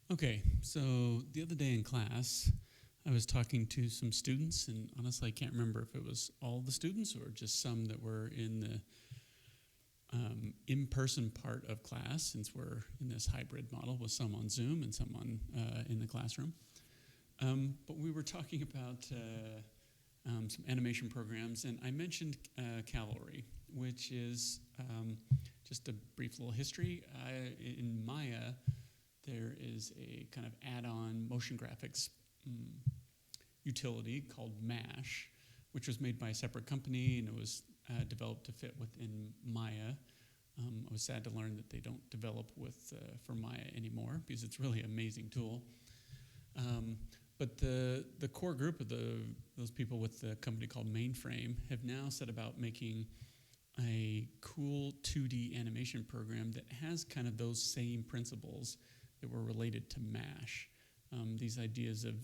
Okay, so the other day in class, I was talking to some students, and honestly, I can't remember if it was all the students or just some that were in the in-person part of class, since we're in this hybrid model with some on Zoom and some on in the classroom. But we were talking about some animation programs, and I mentioned Cavalry, which is just a brief little history. In Maya, there is a kind of add-on motion graphics utility called MASH, which was made by a separate company, and it was developed to fit within Maya. I was sad to learn that they don't develop for Maya anymore, because it's really an amazing tool. But the core group of those people with the company called Mainframe have now set about making a cool 2D animation program that has kind of those same principles that were related to MASH. These ideas of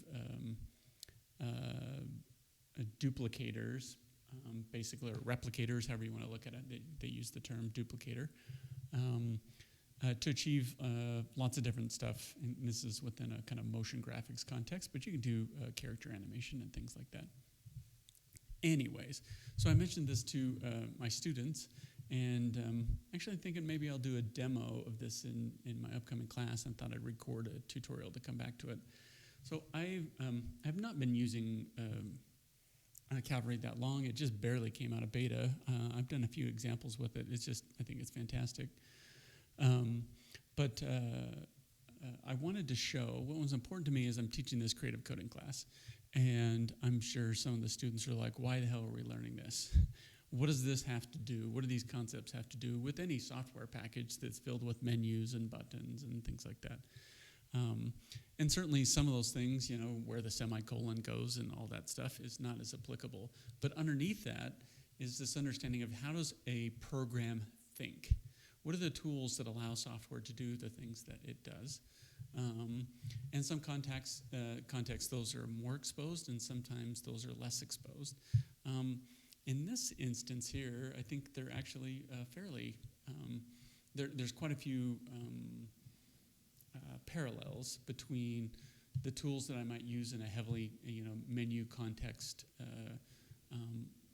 duplicators, basically, or replicators, however you want to look at it. They use the term duplicator to achieve lots of different stuff. And this is within a kind of motion graphics context, but you can do character animation and things like that. Anyways, so I mentioned this to my students, and actually thinking maybe I'll do a demo of this in my upcoming class, and thought I'd record a tutorial to come back to it. So I have not been using Cavalry that long. It just barely came out of beta. I've done a few examples with it. I think it's fantastic. But I wanted to show, what was important to me is I'm teaching this creative coding class, and I'm sure some of the students are like, why the hell are we learning this? What does this have to do? What do these concepts have to do with any software package that's filled with menus and buttons and things like that? And certainly some of those things, where the semicolon goes and all that stuff is not as applicable. But underneath that is this understanding of how does a program think? What are the tools that allow software to do the things that it does? And some contexts, those are more exposed, and sometimes those are less exposed. In this instance here, I think they're actually fairly, there's quite a few parallels between the tools that I might use in a heavily, menu context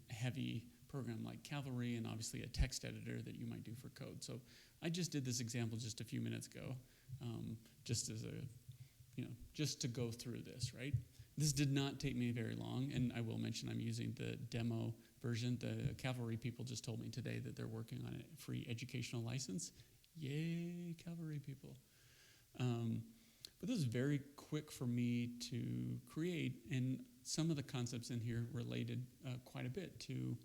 heavy program like Cavalry, and obviously a text editor that you might do for code. So I just did this example just a few minutes ago, just as just to go through this, right? This did not take me very long, and I will mention I'm using the demo version. The Cavalry people just told me today that they're working on a free educational license. Yay, Cavalry people. But this is very quick for me to create, and some of the concepts in here related quite a bit to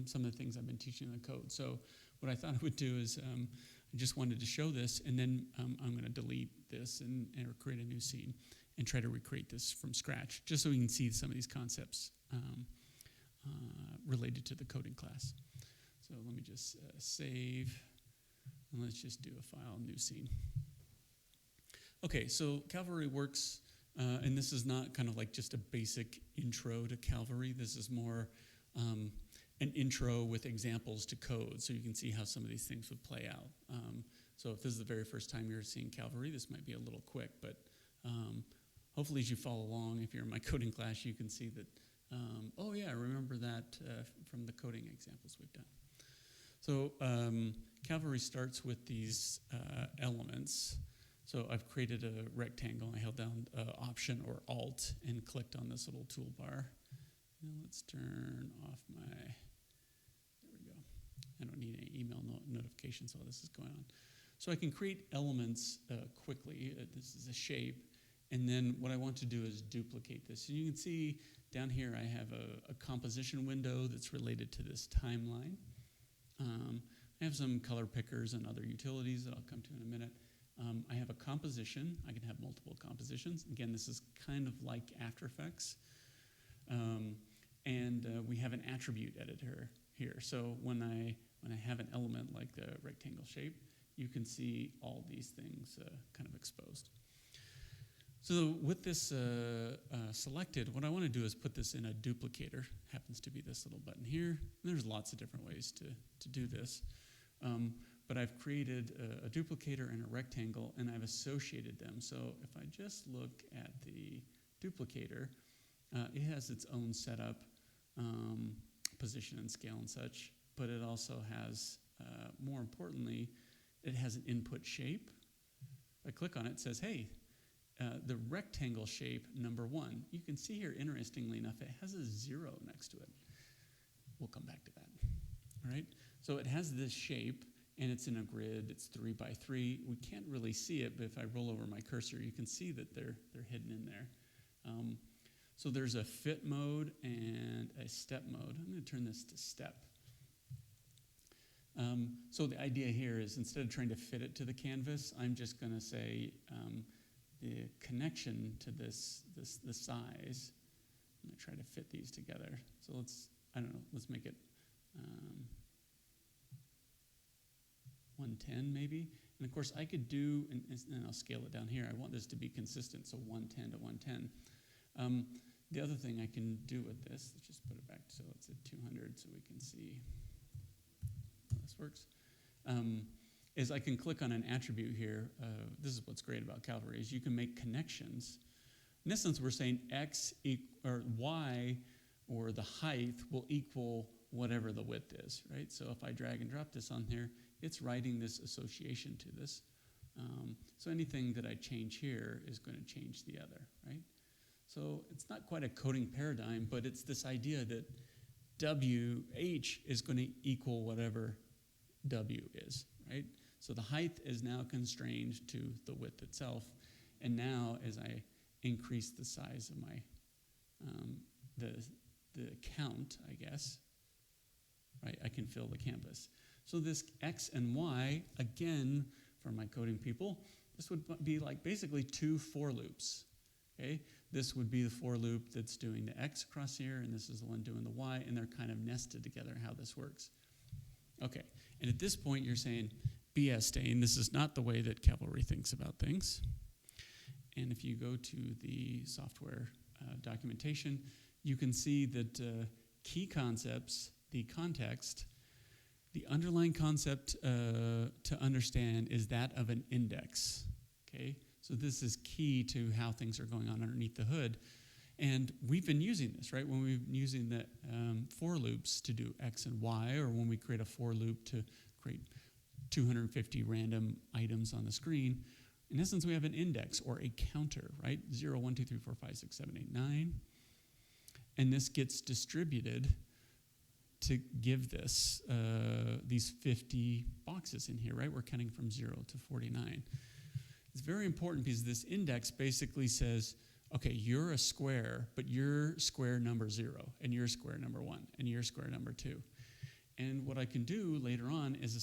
some of the things I've been teaching in the code. So what I thought I would do is I just wanted to show this, and then I'm going to delete this and create a new scene and try to recreate this from scratch, just so we can see some of these concepts related to the coding class. So let me just save, and let's just do a file, new scene. Okay, so Cavalry works, and this is not kind of like just a basic intro to Cavalry. This is more an intro with examples to code, so you can see how some of these things would play out. So if this is the very first time you're seeing Cavalry, this might be a little quick, but hopefully as you follow along, if you're in my coding class, you can see that, oh yeah, I remember that from the coding examples we've done. So Cavalry starts with these elements. So I've created a rectangle. I held down Option or Alt and clicked on this little toolbar. Now let's turn off my, there we go. I don't need any email notifications while this is going on. So I can create elements quickly. This is a shape. And then what I want to do is duplicate this. So you can see down here I have a composition window that's related to this timeline. I have some color pickers and other utilities that I'll come to in a minute. I have a composition. I can have multiple compositions. Again, this is kind of like After Effects. And we have an attribute editor here. So when I have an element like the rectangle shape, you can see all these things kind of exposed. So with this selected, what I want to do is put this in a duplicator. Happens to be this little button here. And there's lots of different ways to do this. but I've created a duplicator and a rectangle, and I've associated them. So if I just look at the duplicator, it has its own setup, position and scale and such, but it also has, more importantly, it has an input shape. If I click on it, it says, hey, the rectangle shape number 1. You can see here, interestingly enough, it has a 0 next to it. We'll come back to that. All right? So it has this shape, and it's in a grid. It's 3 by 3. We can't really see it, but if I roll over my cursor, you can see that they're hidden in there. So there's a fit mode and a step mode. I'm going to turn this to step. So the idea here is instead of trying to fit it to the canvas, I'm just going to say the connection to this size. I'm going to try to fit these together. So let's make it 110 maybe. And of course I could do, and I'll scale it down here. I want this to be consistent, so 110 to 110. The other thing I can do with this, let's just put it back so it's at 200 so we can see how this works, is I can click on an attribute here. This is what's great about Cavalry, is you can make connections. In essence, we're saying X or Y or the height will equal whatever the width is, right? So if I drag and drop this on here, it's writing this association to this. So anything that I change here is going to change the other, right? So it's not quite a coding paradigm, but it's this idea that WH is going to equal whatever W is, right? So the height is now constrained to the width itself. And now as I increase the size of my, the count, I guess, right, I can fill the canvas. So this X and Y, again, for my coding people, this would be like basically 2 for loops, okay? This would be the for loop that's doing the X across here, and this is the one doing the Y, and they're kind of nested together how this works. Okay, and at this point you're saying, BS Stain, this is not the way that Cavalry thinks about things. And if you go to the software documentation, you can see that key concepts, the context, the underlying concept to understand is that of an index, okay? So this is key to how things are going on underneath the hood. And we've been using this, right? When we've been using the for loops to do X and Y, or when we create a for loop to create 250 random items on the screen, in essence, we have an index or a counter, right? 0, 1, 2, 3, 4, 5, 6, 7, 8, 9. And this gets distributed to give this these 50 boxes in here, right? We're counting from 0 to 49. It's very important because this index basically says, okay, you're a square, but you're square number 0, and you're square number 1, and you're square number 2. And what I can do later on is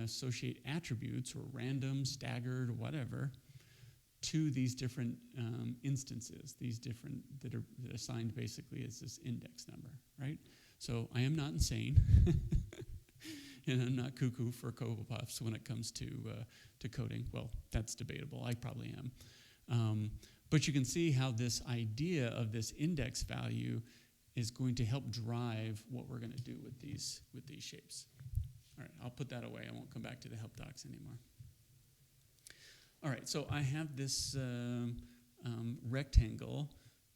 associate attributes or random, staggered, whatever, to these different instances, these different that are assigned basically as this index number, right? So I am not insane, and I'm not cuckoo for Cocoa Puffs when it comes to coding. Well, that's debatable. I probably am. But you can see how this idea of this index value is going to help drive what we're going to do with these shapes. All right, I'll put that away. I won't come back to the help docs anymore. All right, so I have this rectangle.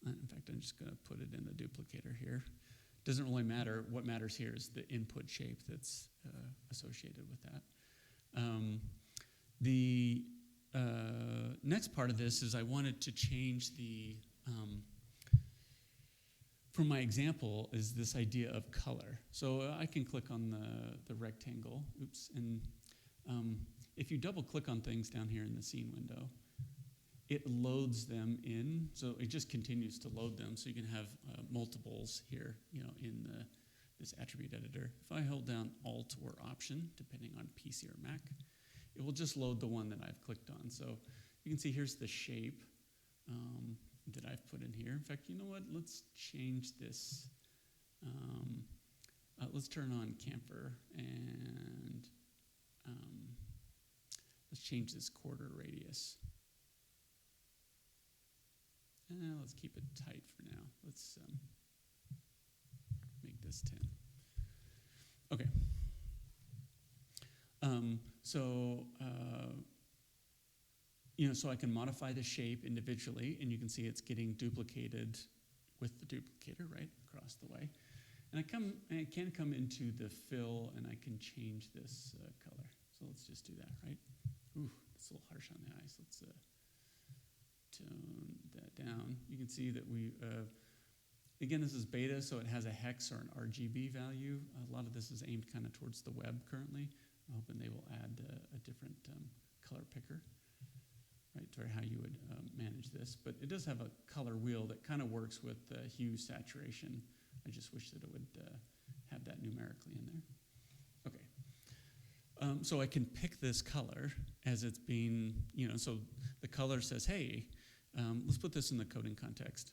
In fact, I'm just going to put it in the duplicator here. Doesn't really matter. What matters here is the input shape that's associated with that. The next part of this is I wanted to change the, from my example, is this idea of color. So I can click on the rectangle, and if you double click on things down here in the scene window, it loads them in, so it just continues to load them, so you can have multiples here, in this attribute editor. If I hold down Alt or Option, depending on PC or Mac, it will just load the one that I've clicked on. So you can see here's the shape that I've put in here. In fact, you know what? Let's change this. Let's turn on camphor, and let's change this quarter radius. Let's keep it tight for now. Let's make this 10. Okay. So, so I can modify the shape individually, and you can see it's getting duplicated with the duplicator, right, across the way. And I can come into the fill, and I can change this color. So let's just do that, right? Ooh, it's a little harsh on the eyes. Let's tone that down. You can see that again, this is beta, so it has a hex or an RGB value. A lot of this is aimed kind of towards the web currently. I'm hoping they will add a different color picker, right, to how you would manage this. But it does have a color wheel that kind of works with hue saturation. I just wish that it would have that numerically in there. Okay. So I can pick this color as it's being, so the color says, hey, let's put this in the coding context.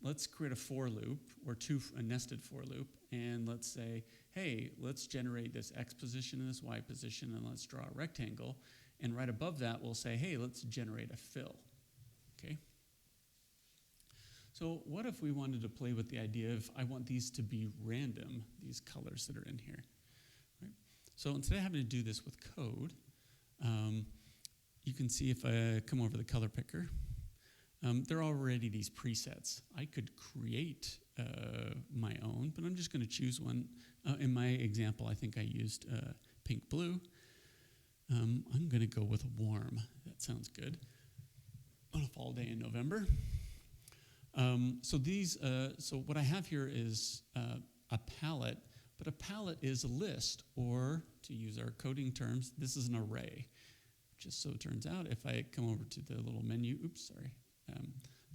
Let's create a for loop or a nested for loop, and let's say, hey, let's generate this X position and this Y position, and let's draw a rectangle. And right above that, we'll say, hey, let's generate a fill. Okay. So what if we wanted to play with the idea of I want these to be random, these colors that are in here, right? So instead of having to do this with code, you can see if I come over the color picker, there are already these presets. I could create my own, but I'm just going to choose one. In my example, I think I used pink blue. I'm going to go with warm. That sounds good. On a fall day in November. So what I have here is a palette, but a palette is a list, or to use our coding terms, this is an array. Just so it turns out, if I come over to the little menu,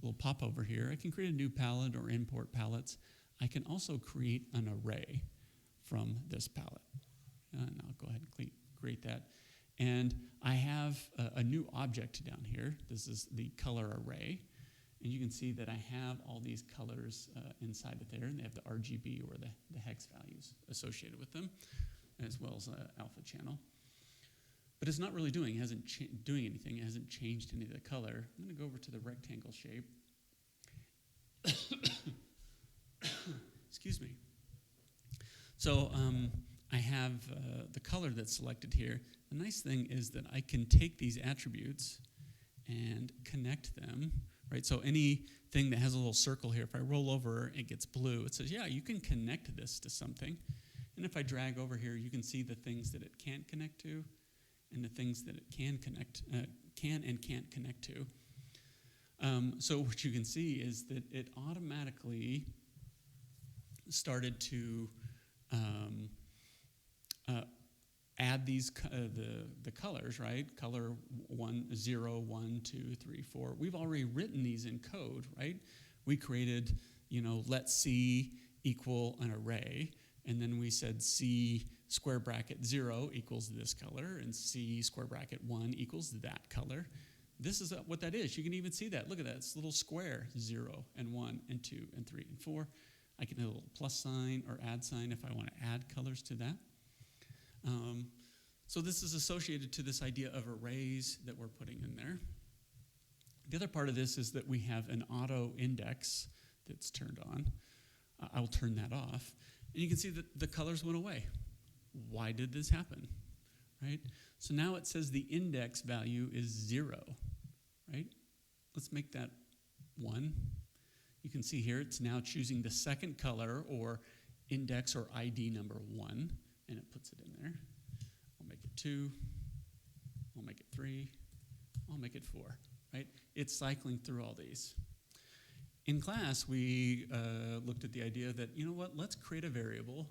little pop over here, I can create a new palette or import palettes. I can also create an array from this palette. And I'll go ahead and create that. And I have a new object down here. This is the color array. And you can see that I have all these colors inside of there, and they have the RGB or the hex values associated with them, as well as alpha channel. But it's not really doing anything. It hasn't changed any of the color. I'm going to go over to the rectangle shape. Excuse me. So I have the color that's selected here. The nice thing is that I can take these attributes and connect them, right? So anything that has a little circle here, if I roll over, it gets blue. It says, yeah, you can connect this to something. And if I drag over here, you can see the things that it can't connect to and the things that it can and can't connect to. So what you can see is that it automatically started to add these the colors, right? Color 1, 0, 1, 2, 3, 4. We've already written these in code, right? We created, let C equal an array, and then we said C square bracket 0 equals this color, and C square bracket 1 equals that color. This is what that is. You can even see that. Look at that. It's a little square, 0 and 1 and 2 and 3 and 4. I can do a little plus sign or add sign if I want to add colors to that. So this is associated to this idea of arrays that we're putting in there. The other part of this is that we have an auto index that's turned on. I'll turn that off. And you can see that the colors went away. Why did this happen, right? So now it says the index value is 0, right? Let's make that 1. You can see here it's now choosing the second color or index or ID number 1, and it puts it in there. I'll make it 2. I'll make it 3. I'll make it 4, right? It's cycling through all these. In class, we looked at the idea that, let's create a variable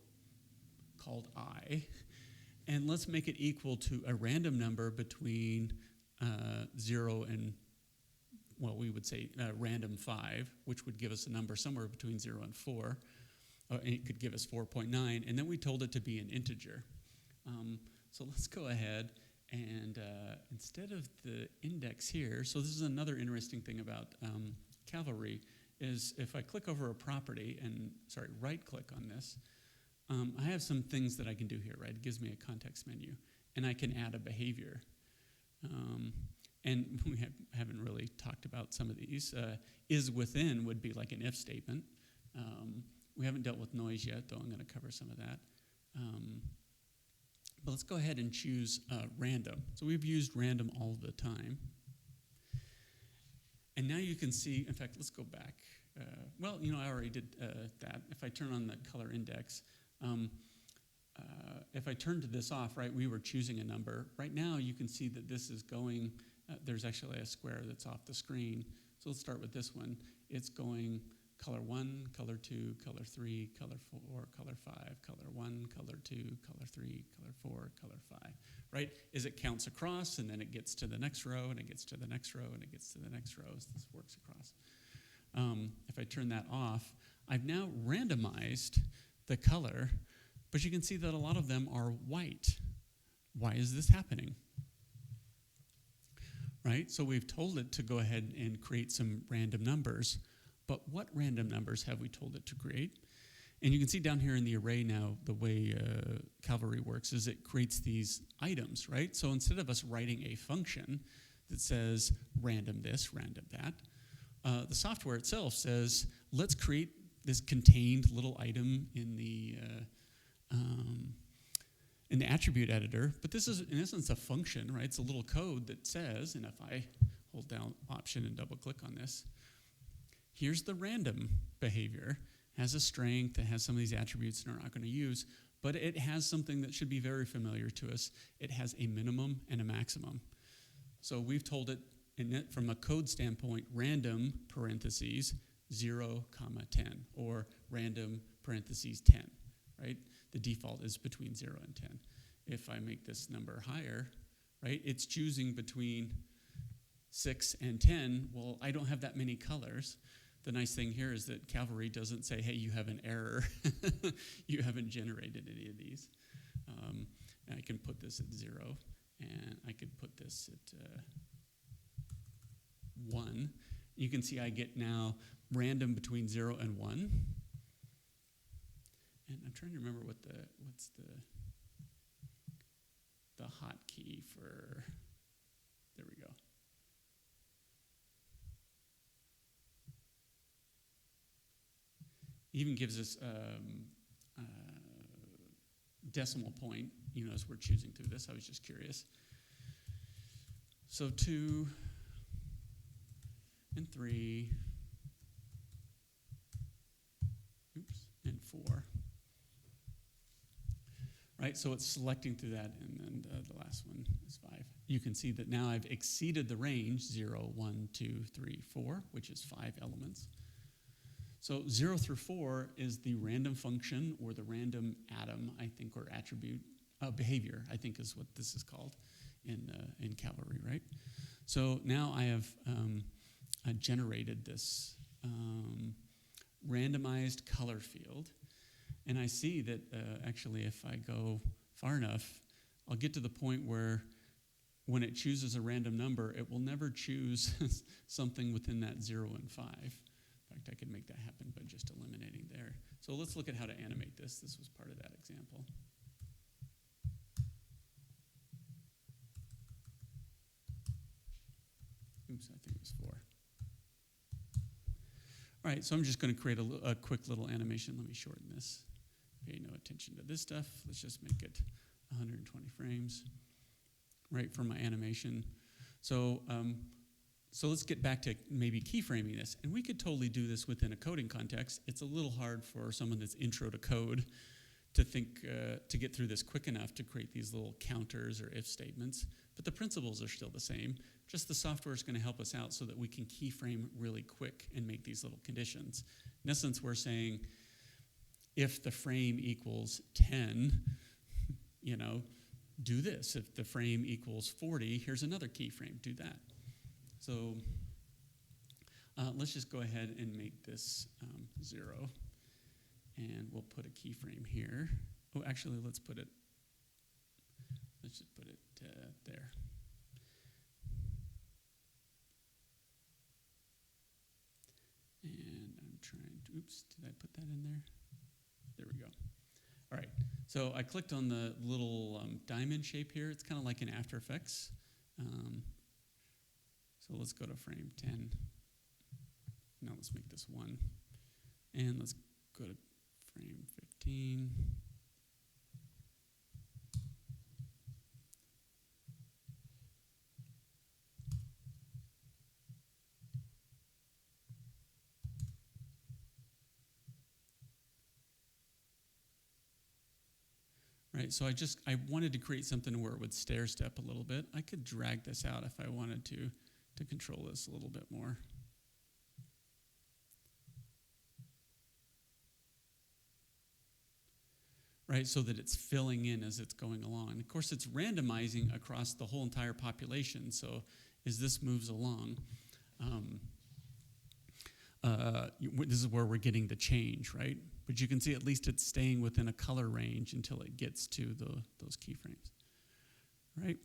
called I, and let's make it equal to a random number between 0 and, we would say random 5, which would give us a number somewhere between 0 and 4. It could give us 4.9, and then we told it to be an integer. So let's go ahead and instead of the index here, so this is another interesting thing about Cavalry, is if I click over a property and, right-click on this, I have some things that I can do here, right? It gives me a context menu, and I can add a behavior. And we haven't really talked about some of these. Is within would be like an if statement. We haven't dealt with noise yet, though I'm going to cover some of that. But let's go ahead and choose random. So we've used random all the time. And now you can see, in fact, let's go back. I already did that. If I turn on the color index, if I turned this off, right, we were choosing a number. Right now, you can see that this is going, there's actually a square that's off the screen. So let's start with this one. It's going color 1, color 2, color 3, color 4, color 5, color 1, color 2, color 3, color 4, color 5, right? As it counts across, and then it gets to the next row, and it gets to the next row, and it gets to the next row as this works across. If I turn that off, I've now randomized the color, but you can see that a lot of them are white. Why is this happening? Right? So we've told it to go ahead and create some random numbers, but what random numbers have we told it to create? And you can see down here in the array now, the way Cavalry works is it creates these items, right? So instead of us writing a function that says random this, random that, the software itself says, let's create this contained little item in the attribute editor. But this is, in essence, a function, right? It's a little code that says, and if I hold down Option and double-click on this, here's the random behavior. It has a strength, it has some of these attributes that we're not going to use, but it has something that should be very familiar to us. It has a minimum and a maximum. So we've told it, from a code standpoint, random parentheses 0, 10, or random parentheses 10, right? The default is between 0 and 10. If I make this number higher, right, it's choosing between 6 and 10. Well, I don't have that many colors. The nice thing here is that Cavalry doesn't say, hey, you have an error. You haven't generated any of these. And I can put this at 0, and I could put this at 1. You can see I get now random between 0 and 1. And I'm trying to remember what's the hotkey for, there we go. Even gives us decimal point, as we're choosing through this. I was just curious. So 2 and 3, and 4. Right, so it's selecting through that, and then the last one is 5. You can see that now I've exceeded the range, 0, 1, 2, 3, 4, which is 5 elements. So 0 through 4 is the random function or the random atom, I think, or attribute, behavior, I think is what this is called in Cavalry, right? So now I have generated this randomized color field. And I see that actually if I go far enough, I'll get to the point where when it chooses a random number, it will never choose something within that 0 and 5. In fact, I could make that happen by just eliminating there. So let's look at how to animate this. This was part of that example. Oops, I think it was 4. All right, so I'm just going to create a quick little animation. Let me shorten this. Pay no attention to this stuff. Let's just make it 120 frames, right, for my animation. So let's get back to maybe keyframing this. And we could totally do this within a coding context. It's a little hard for someone that's intro to code to think, to get through this quick enough to create these little counters or if statements. But the principles are still the same. Just the software is going to help us out so that we can keyframe really quick and make these little conditions. In essence, we're saying if the frame equals 10, do this. If the frame equals 40, here's another keyframe, do that. So let's just go ahead and make this 0. And we'll put a keyframe here. Oh, actually, let's just put it there. And I'm trying to, oops, did I put that in there? There we go. All right, so I clicked on the little diamond shape here. It's kind of like in After Effects. So let's go to frame 10. Now let's make this 1. And let's go to frame 15. right? So I wanted to create something where it would stair step a little bit. I could drag this out if I wanted to control this a little bit more. Right, so that it's filling in as it's going along. And of course, it's randomizing across the whole entire population. So as this moves along, this is where we're getting the change, right? But you can see at least it's staying within a color range until it gets to those keyframes, right?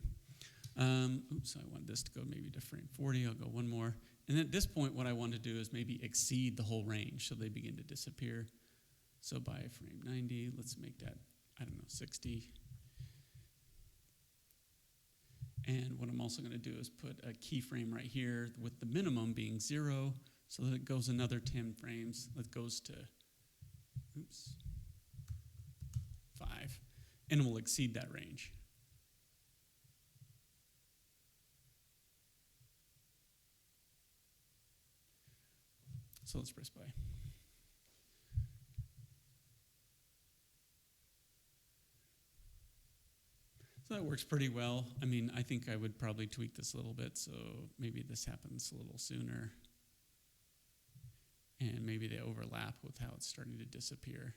Oops, I want this to go maybe to frame 40. I'll go one more. And at this point, what I want to do is maybe exceed the whole range so they begin to disappear. So by frame 90, let's make that, 60. And what I'm also going to do is put a keyframe right here with the minimum being 0, so that it goes another 10 frames. That goes to, 5. And we'll exceed that range. So let's press play. So that works pretty well. I mean, I think I would probably tweak this a little bit, so maybe this happens a little sooner. And maybe they overlap with how it's starting to disappear.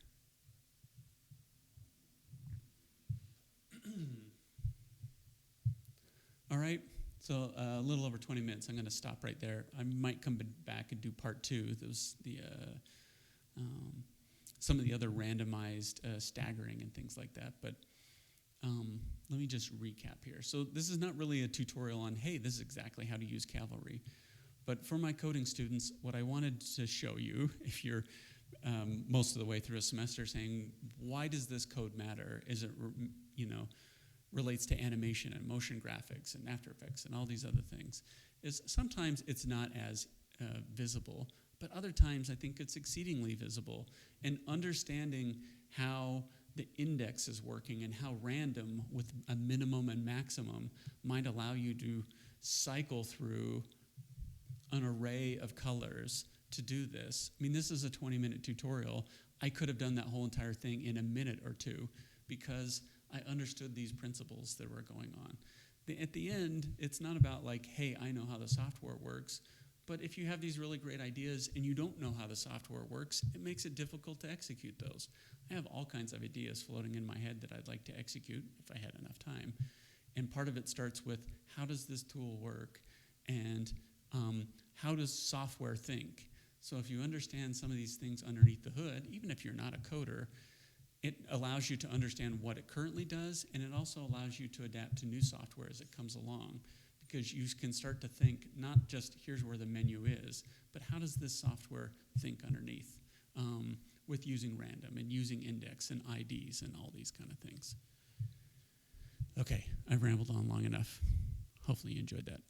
All right, so a little over 20 minutes. I'm going to stop right there. I might come back and do part 2. There's some of the other randomized staggering and things like that, but let me just recap here. So this is not really a tutorial on, hey, this is exactly how to use Cavalry. But for my coding students, what I wanted to show you, if you're most of the way through a semester saying, why does this code matter? Is it, relates to animation and motion graphics and After Effects and all these other things, is sometimes it's not as visible, but other times I think it's exceedingly visible. And understanding how the index is working and how random with a minimum and maximum might allow you to cycle through an array of colors to do this. I mean, this is a 20-minute tutorial. I could have done that whole entire thing in a minute or two because I understood these principles that were going on. At the end, it's not about like, hey, I know how the software works. But if you have these really great ideas and you don't know how the software works, it makes it difficult to execute those. I have all kinds of ideas floating in my head that I'd like to execute if I had enough time. And part of it starts with, how does this tool work? And how does software think? So if you understand some of these things underneath the hood, even if you're not a coder, it allows you to understand what it currently does, and it also allows you to adapt to new software as it comes along. Because you can start to think, not just here's where the menu is, but how does this software think underneath with using random and using index and IDs and all these kind of things. Okay, I've rambled on long enough. Hopefully you enjoyed that.